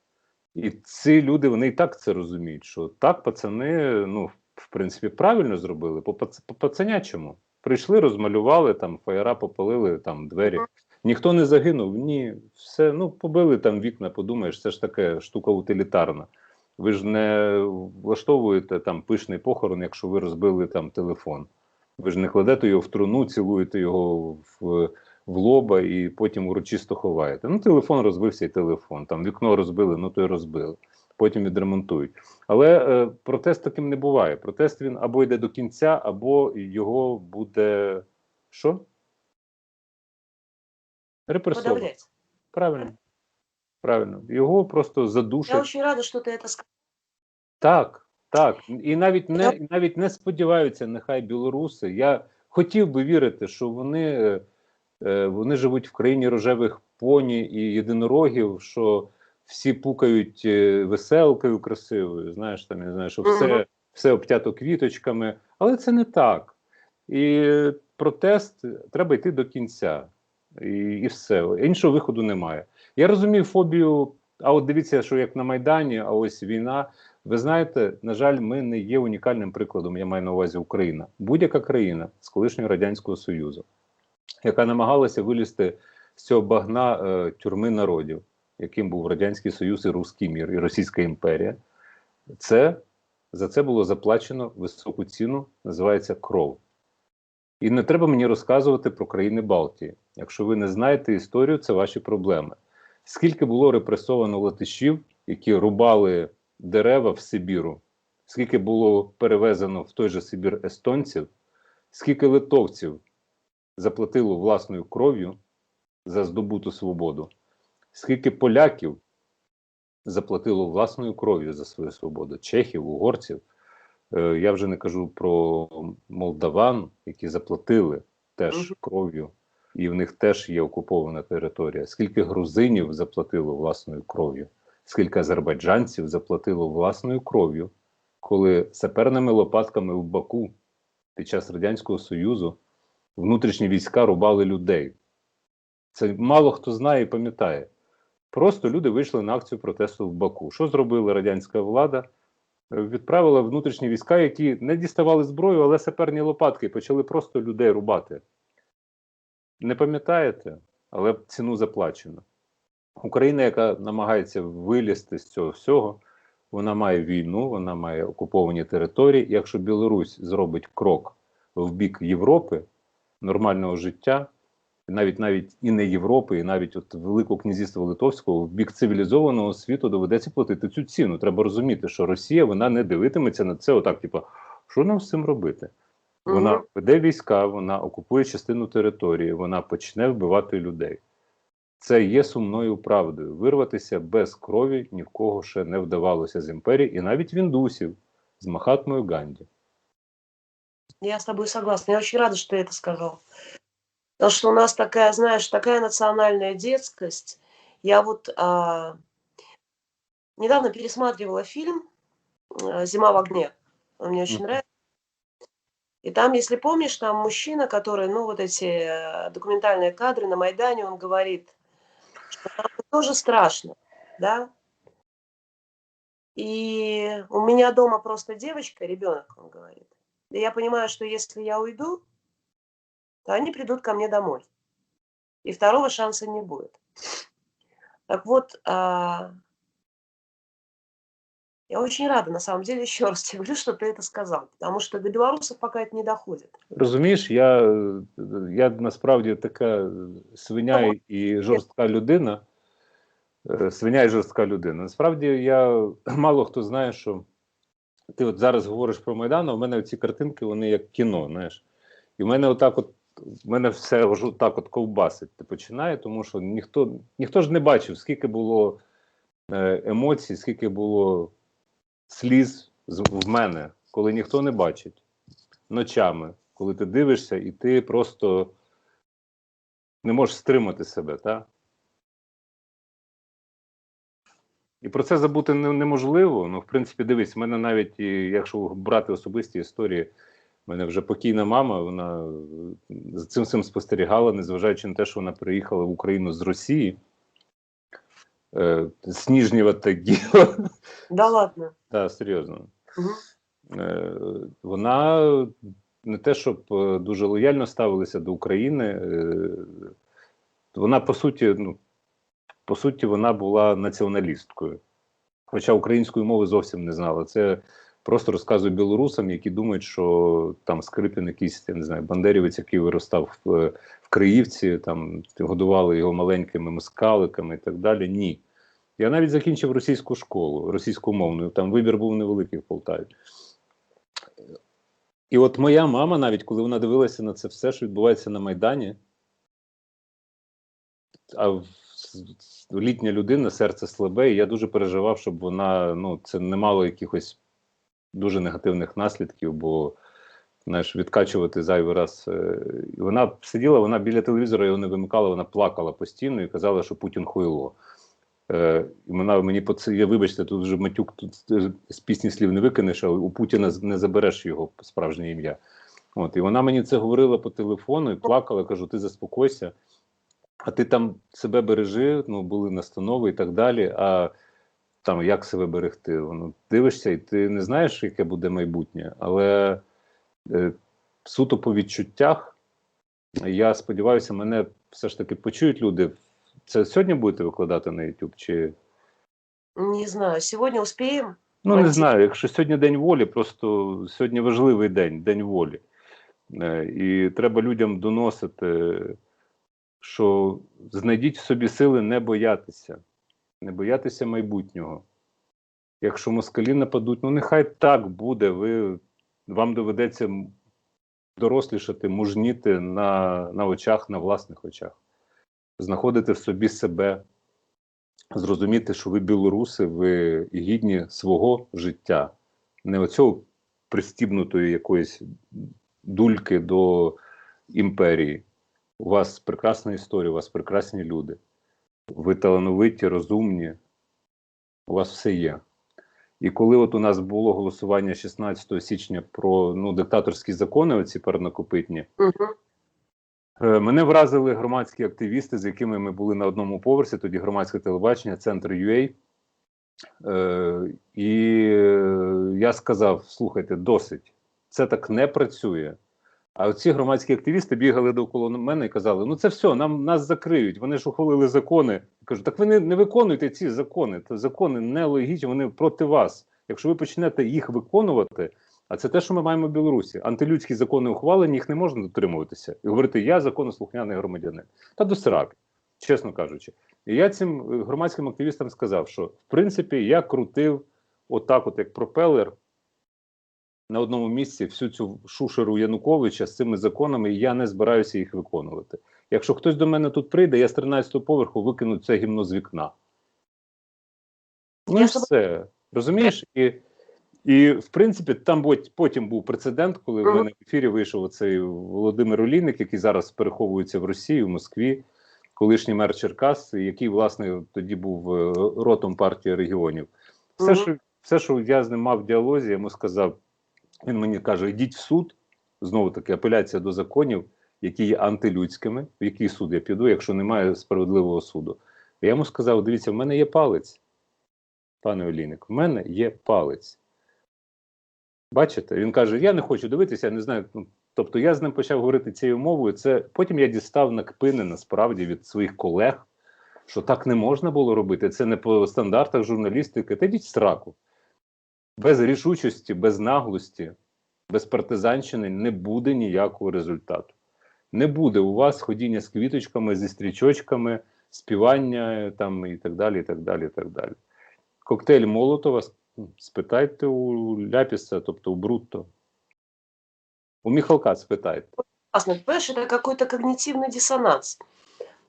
B: І ці люди, вони і так це розуміють, що так, пацани, ну, в принципі, правильно зробили, по пацанячому. Прийшли, розмалювали, там, фаєра попалили, там, двері. Ніхто не загинув, ні, все, ну, побили там вікна, подумаєш, це ж таке штука утилітарна. Ви ж не влаштовуєте там пишний похорон, якщо ви розбили там телефон. Ви ж не кладете його в труну, цілуєте його в лоба і потім урочисто ховаєте. Ну, телефон розбився і телефон. Там вікно розбили, ну то й розбили. Потім відремонтують. Але протест таким не буває. Протест він або йде до кінця, або його буде... Що? Репресовано.
A: Подавлять.
B: Правильно. Правильно. Його просто задушать.
A: Я дуже рада, що ти це сказав.
B: Так, так. І навіть не сподіваються, нехай білоруси. Я хотів би вірити, що вони живуть в країні рожевих поні і єдинорогів, що всі пукають веселкою красивою, знаєш, там, я знаю, що все обтято квіточками, але це не так. І протест треба йти до кінця. І все. Іншого виходу немає. Я розумію фобію, а от дивіться, що як на Майдані, а ось війна. Ви знаєте, на жаль, ми не є унікальним прикладом, я маю на увазі Україна. Будь-яка країна з колишнього Радянського Союзу, яка намагалася вилізти з цього багна тюрми народів, яким був Радянський Союз і Руський мір, і Російська імперія, за це було заплачено високу ціну, називається кров. І не треба мені розказувати про країни Балтії. Якщо ви не знаєте історію, це ваші проблеми. Скільки було репресовано латишів, які рубали дерева в Сибіру, скільки було перевезено в той же Сибір естонців, скільки литовців заплатило власною кров'ю за здобуту свободу, скільки поляків заплатило власною кров'ю за свою свободу, чехів, угорців. Я вже не кажу про молдаван, які заплатили теж кров'ю, і в них теж є окупована територія. Скільки грузинів заплатило власною кров'ю, скільки азербайджанців заплатило власною кров'ю, коли саперними лопатками в Баку під час Радянського Союзу внутрішні війська рубали людей. Це мало хто знає і пам'ятає. Просто люди вийшли на акцію протесту в Баку. Що зробила радянська влада? Відправила внутрішні війська, які не діставали зброю, але саперні лопатки почали просто людей рубати. Не пам'ятаєте? Але ціну заплачено. Україна, яка намагається вилізти з цього всього, вона має війну, вона має окуповані території. Якщо Білорусь зробить крок в бік Європи, нормального життя, навіть і не Європи, і навіть от Великого князівства Литовського, в бік цивілізованого світу доведеться платити цю ціну. Треба розуміти, що Росія, вона не дивитиметься на це отак, типу, що нам з цим робити? Вона веде війська, вона окупує частину території, вона почне вбивати людей. Це є сумною правдою. Вирватися без крові ні в кого ще не вдавалося з імперії, і навіть в індусів, з Махатмою Ганді.
A: Я с тобой согласна. Я очень рада, что ты это сказал. Потому что у нас такая, знаешь, такая национальная детскость. Я вот недавно пересматривала фильм «Зима в огне». Он мне очень нравится. И там, если помнишь, там мужчина, который, ну, вот эти документальные кадры на Майдане, он говорит, что нам тоже страшно, да. И у меня дома просто девочка, ребенок, он говорит. И я понимаю, что если я уйду, то они придут ко мне домой. И второго шанса не будет. Так вот, я очень рада, на самом деле, еще раз тебе говорю, что ты это сказал, потому что до белорусов пока это не доходит.
B: Розумієш, я насправді така свиня і жорстка людина. Свиня і жорстка людина. Насправді, мало хто знає, що ти от зараз говориш про Майдан, а в мене ці картинки, вони як кіно, знаєш. І в мене в мене все так от ковбасить починає, тому що ніхто ж не бачив, скільки було емоцій, скільки було сліз в мене, коли ніхто не бачить. Ночами, коли ти дивишся, і ти просто не можеш стримати себе, так? І про це забути неможливо. Ну, в принципі, дивись, в мене навіть, якщо брати особисті історії, в мене вже покійна мама, вона за цим всім спостерігала, незважаючи на те, що вона приїхала в Україну з Росії, з Ніжнього Тагіла.
A: Да ладно?
B: Так, серйозно.
A: Угу.
B: Вона не те, щоб дуже лояльно ставилася до України, вона, по суті, вона була націоналісткою. Хоча української мови зовсім не знала. Це просто розказую білорусам, які думають, що там Скрипін якийсь, я не знаю, бандерівець, який виростав в Криївці, там годували його маленькими москаликами і так далі. Ні. Я навіть закінчив російську школу, російськомовну, там вибір був невеликий в Полтаві. І от моя мама, навіть коли вона дивилася на це все, що відбувається на Майдані, а літня людина, серце слабе, і я дуже переживав, щоб вона, це не мало якихось дуже негативних наслідків, бо, знаєш, відкачувати зайвий раз. Вона сиділа, вона біля телевізора його не вимикала, вона плакала постійно і казала, що Путін хуйло. Вона мені вибачте, тут вже матюк, тут з пісні слів не викинеш, а у Путіна не забереш його справжнє ім'я. І вона мені це говорила по телефону і плакала, кажу, ти заспокойся, а ти там себе бережи, були настанови і так далі, а там як себе берегти? Дивишся, і ти не знаєш, яке буде майбутнє, але суто по відчуттях, я сподіваюся, мене все ж таки почують люди. Це сьогодні будете викладати на YouTube, чи...
A: Не знаю, сьогодні успіємо?
B: Не знаю, якщо сьогодні День волі, просто сьогодні важливий день, День волі. І треба людям доносити, що знайдіть в собі сили не боятися майбутнього. Якщо москалі нападуть, нехай так буде, вам доведеться дорослішати, мужніти на очах, на власних очах. Знаходити в собі себе, зрозуміти, що ви білоруси, ви гідні свого життя. Не оцього пристібнутої якоїсь дульки до імперії. У вас прекрасна історія, у вас прекрасні люди. Ви талановиті, розумні. У вас все є. І коли от у нас було голосування 16 січня про диктаторські закони, оці парнокопитні, мене вразили громадські активісти, з якими ми були на одному поверсі, тоді громадське телебачення, Центр UA. І я сказав, слухайте, досить, це так не працює. А оці громадські активісти бігали довкола мене і казали, це все, нас закриють, вони ж ухвалили закони. Я кажу, так ви не виконуйте ці закони, то закони нелогічні, вони проти вас. Якщо ви почнете їх виконувати, а це те, що ми маємо в Білорусі. Антилюдські закони ухвалені, їх не можна дотримуватися. І говорити, я законослухняний громадянин. Та до сраки, чесно кажучи. І я цим громадським активістам сказав, що, в принципі, я крутив отак, як пропелер, на одному місці всю цю шушеру Януковича з цими законами, і я не збираюся їх виконувати. Якщо хтось до мене тут прийде, я з 13-го поверху викину це гімно з вікна. І все. Розумієш? І, в принципі, там потім був прецедент, коли в мене в ефірі вийшов оцей Володимир Олійник, який зараз переховується в Росії, в Москві, колишній мер Черкас, який, власне, тоді був ротом партії регіонів. Все, що я з ним мав в діалозі, я йому сказав, він мені каже, йдіть в суд, знову-таки апеляція до законів, які є антилюдськими, в який суд я піду, якщо немає справедливого суду. Я йому сказав, дивіться, в мене є палець, пане Олійник, в мене є палець. Бачите? Він каже, я не хочу дивитися, я не знаю. Тобто я з ним почав говорити цією мовою. Потім я дістав накпини, насправді, від своїх колег, що так не можна було робити. Це не по стандартах журналістики. Та йдіть в сраку. Без рішучості, без наглості, без партизанщини не буде ніякого результату. Не буде у вас ходіння з квіточками, зі стрічочками, співання там, і так далі, і так далі, і так далі. Коктейль Молотова спитайте у Ляпіса, тобто у Брутто. У Михалка спитайте.
A: Понимаешь, это какой-то когнитивный диссонанс.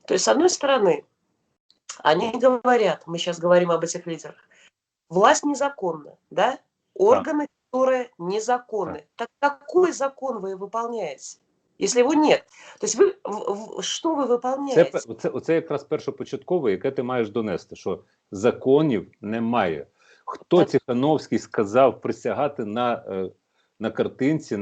A: То есть, с одной стороны, они говорят, мы сейчас говорим об этих лидерах, власть незаконна, да? Органы, которые незаконны. Так какой закон вы выполняете, если его нет? То есть, что вы выполняете?
B: Оце якраз першопочаткове, яке ти маєш донести, що законів немає. Хто Тихановський сказав присягати на картинці,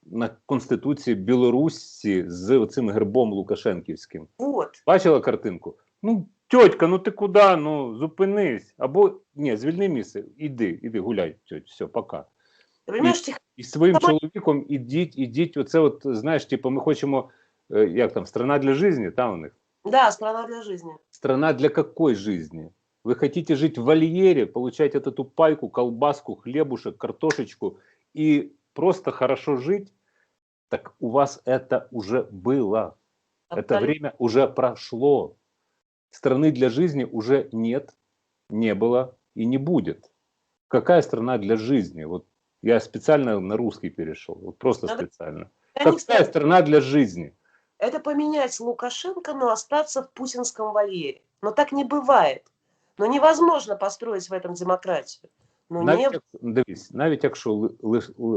B: на Конституції Білорусі з оцим гербом Лукашенківським?
A: Вот.
B: Бачила картинку? Ну, тьотька, ну ти куди? Ну, зупинись. Або, ні, звільни місце, іди гуляй, тьоть, все, пока. І своїм чоловіком ідіть, оце от, знаєш, типу, ми хочемо, як там, страна для жизни, там у них?
A: Да, страна для жизни.
B: Страна для какой жизни? Вы хотите жить в вольере, получать вот эту пайку, колбаску, хлебушек, картошечку и просто хорошо жить? Так у вас это уже было. Это время уже прошло. Страны для жизни уже нет, не было и не будет. Какая страна для жизни? Вот я специально на русский перешел, вот просто специально. Какая страна для жизни?
A: Это поменять Лукашенко, но остаться в путинском вольере. Но так не бывает. Но невозможно построить в этом демократию.
B: Навіть якщо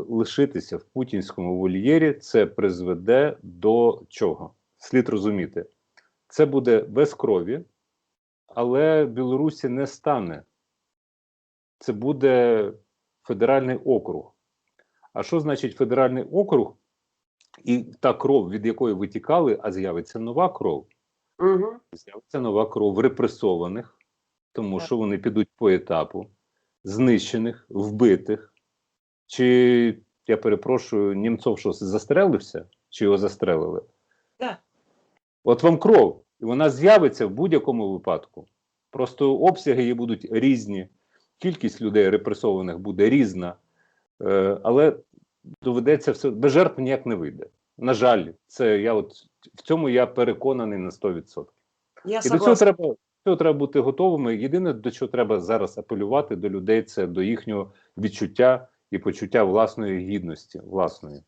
B: лишитися в путінському вольєрі, це призведе до чого? Слід розуміти. Це буде без крові, але Білорусі не стане. Це буде федеральний округ. А що значить федеральний округ? І та кров, від якої витікали, а з'явиться нова кров. З'явиться нова кров репресованих, тому що вони підуть по етапу, знищених, вбитих. Чи, я перепрошую, Німцов щось застрелився? Чи його застрелили?
A: Так.
B: От вам кров, і вона з'явиться в будь-якому випадку. Просто обсяги її будуть різні, кількість людей репресованих буде різна, але доведеться все, без жертв ніяк не вийде. На жаль, в цьому я переконаний на 100%. І до цього треба бути готовими. Єдине, до чого треба зараз апелювати до людей, це до їхнього відчуття і почуття власної гідності. Власної.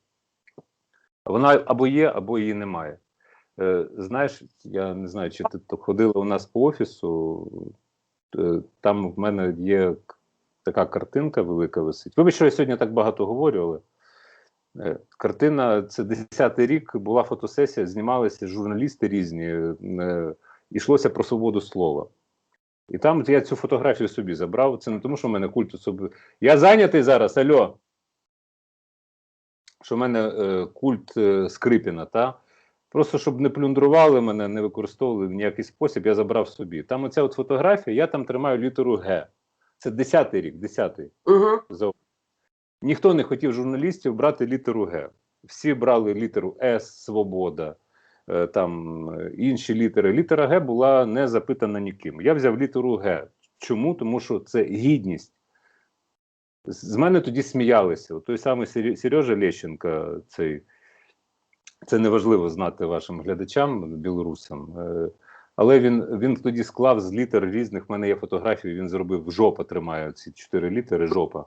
B: Вона або є, або її немає. Знаєш, я не знаю, чи ти ходила у нас по офісу, там в мене є така картинка велика висить. Вибач, що я сьогодні так багато говорю, але картина, це 10-й рік, була фотосесія, знімалися журналісти різні, йшлося про свободу слова. І там я цю фотографію собі забрав, це не тому, що в мене культ особи. Я зайнятий зараз, альо! Що в мене культ Скрипіна, та? Просто, щоб не плюндрували мене, не використовували в ніякий спосіб, я забрав собі. Там оця от фотографія, я там тримаю літеру Г. Це 10-й рік, 10-й. Ніхто не хотів журналістів брати літеру Г. Всі брали літеру С, Свобода, там інші літери. Літера Г була не запитана ніким. Я взяв літеру Г. Чому? Тому що це гідність. З мене тоді сміялися. Той самий Сережа Лещенко, це неважливо знати вашим глядачам, білорусам, але він тоді склав з літер різних, в мене є фотографії, він зробив жопа, тримає ці 4 літери, жопа.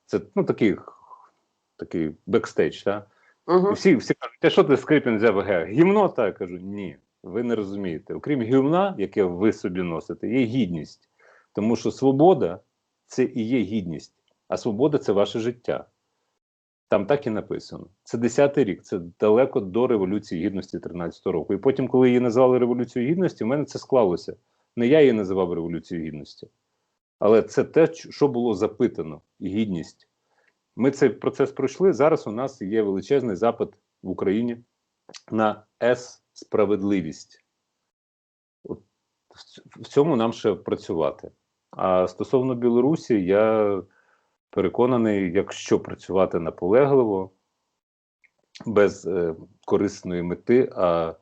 B: Це такий бекстейдж, так? І всі кажуть, а що ти Скрипін взяв Г? Гімно? Так, я кажу, ні, ви не розумієте. Окрім гімна, яке ви собі носите, є гідність. Тому що свобода – це і є гідність, а свобода – це ваше життя. Там так і написано. Це 10-й рік, це далеко до Революції Гідності 13-го року. І потім, коли її назвали Революцією Гідності, в мене це склалося. Не я її називав Революцією Гідності. Але це те, що було запитано. Гідність. Ми цей процес пройшли. Зараз у нас є величезний запит в Україні на справедливість. В цьому нам ще працювати. А стосовно Білорусі, я переконаний, якщо працювати наполегливо, без корисної мети, а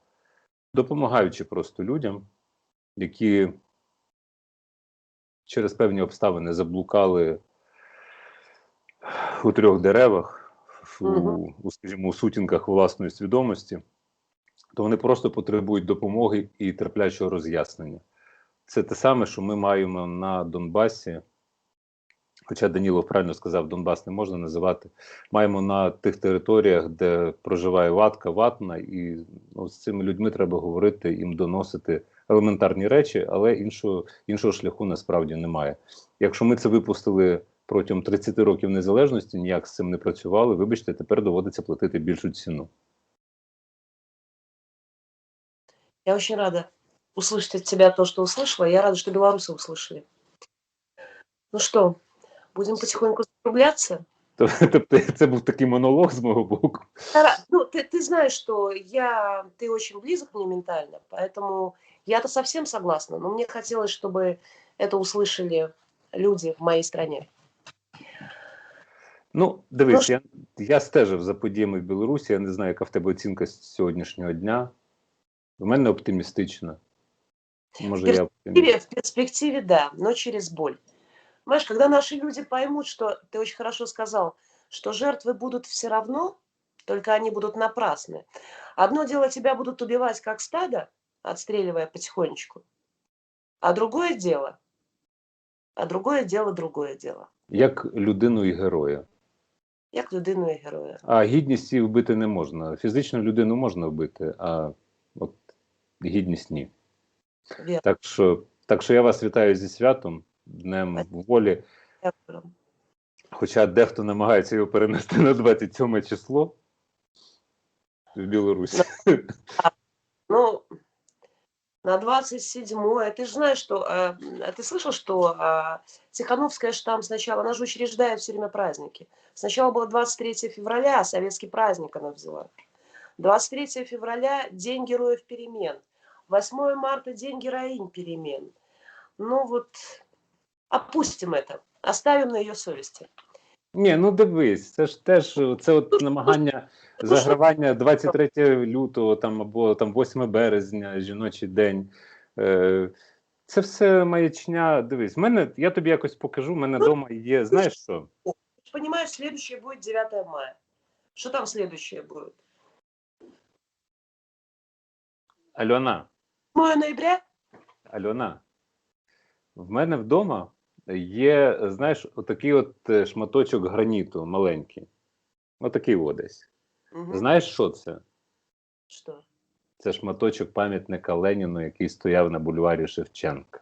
B: допомагаючи просто людям, які через певні обставини заблукали у трьох деревах, скажімо, у сутінках власної свідомості, то вони просто потребують допомоги і терплячого роз'яснення. Це те саме, що ми маємо на Донбасі, хоча Данілов правильно сказав, Донбас не можна називати, маємо на тих територіях, де проживає ватка, ватна, і з цими людьми треба говорити, їм доносити елементарні речі, але іншого шляху насправді немає. Якщо ми це випустили протягом 30 років незалежності, ніяк з цим не працювали, вибачте, тепер доводиться платити більшу ціну.
A: Я очень рада услышать от тебя то, что услышала. Я рада, что белорусы услышали. Ну что, будем потихоньку закругляться?
B: Тобто це був такий монолог з мого боку.
A: Ну, ты знаешь, что ты очень близок мне ментально, поэтому я-то совсем согласна, но мне хотелось, чтобы это услышали люди в моей стране.
B: Ну, дивись, я стежив за подіями в Білорусі, я не знаю, яка в тебе оцінка з сьогоднішнього дня. В мене оптимістична.
A: В перспективе, да, но через боль. Понимаешь, когда наши люди поймут, что, ты очень хорошо сказал, что жертвы будут все равно, только они будут напрасны. Одно дело, тебя будут убивать как стадо, отстреливая потихонечку, а другое дело.
B: Як людину і героя.
A: Як людину і героя.
B: А гідність її вбити не можна. Фізичну людину можна вбити, а от гідність ні. Так що я вас вітаю зі святом, Днем волі.
A: Дякую.
B: Хоча дехто намагається його перенести на 27 число в Білорусі.
A: Ну, на 27-е. Ты же знаешь, что... ты слышал, что Тихановская же там сначала... Она же учреждает все время праздники. Сначала было 23 февраля, советский праздник она взяла. 23 февраля – День героев перемен. 8 марта – День героинь перемен. Ну вот, опустим это. Оставим на ее совести.
B: Ні, ну дивись, це ж теж це от намагання загравання 23 лютого там, або там 8 березня, жіночий день. Це все маячня. Дивись, я тобі якось покажу, в мене вдома є, знаєш що?
A: Ты понимаешь, следующее будет 9 мая. Что там следующее будет?
B: Альона.
A: 7 ноября?
B: Альона, в мене вдома є, знаєш, отакий от шматочок граніту маленький. Отакий от десь. Угу. Знаєш, що це?
A: Що?
B: Це шматочок пам'ятника Леніну, який стояв на бульварі Шевченка.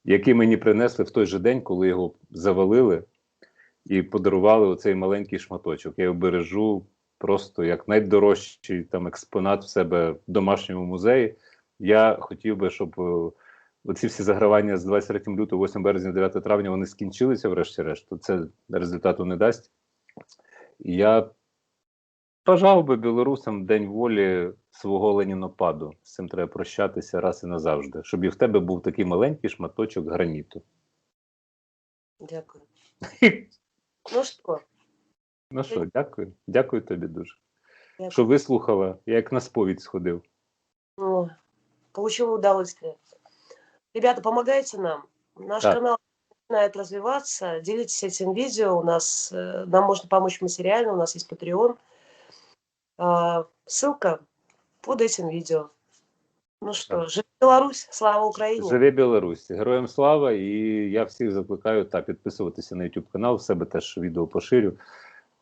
B: Який мені принесли в той же день, коли його завалили і подарували оцей маленький шматочок. Я його бережу просто як найдорожчий там експонат в себе в домашньому музеї. Я хотів би, щоб оці всі загравання з 23 лютого, 8 березня, 9 травня, вони скінчилися врешті-решт. Це результату не дасть. І я бажав би білорусам День волі свого ленінопаду. З цим треба прощатися раз і назавжди. Щоб і в тебе був такий маленький шматочок граніту.
A: Дякую. Ну що?
B: Ну що, дякую. Дякую тобі дуже.
A: Дякую.
B: Що вислухала, я як на сповідь сходив.
A: О, получила удовольствие. Ребята, помогайте нам. Наш канал начинает развиваться. Делитесь этим видео. Нам можно помочь материально. У нас есть Patreon. Ссылка под этим видео. Ну що, живи Білорусь, слава Україні!
B: Живи Білорусь! Героям слава! І я всіх закликаю підписуватися на YouTube канал, в себе теж відео поширю.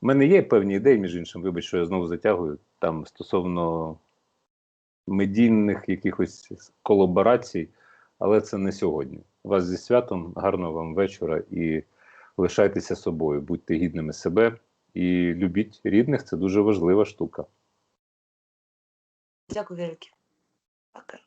B: У мене є певні ідеї, між іншим, вибач, що я знову затягую, там стосовно медійних якихось колаборацій, але це не сьогодні. Вас зі святом, гарного вам вечора і лишайтеся собою, будьте гідними себе і любіть рідних, це дуже важлива штука.
A: Дякую, велике. Пока.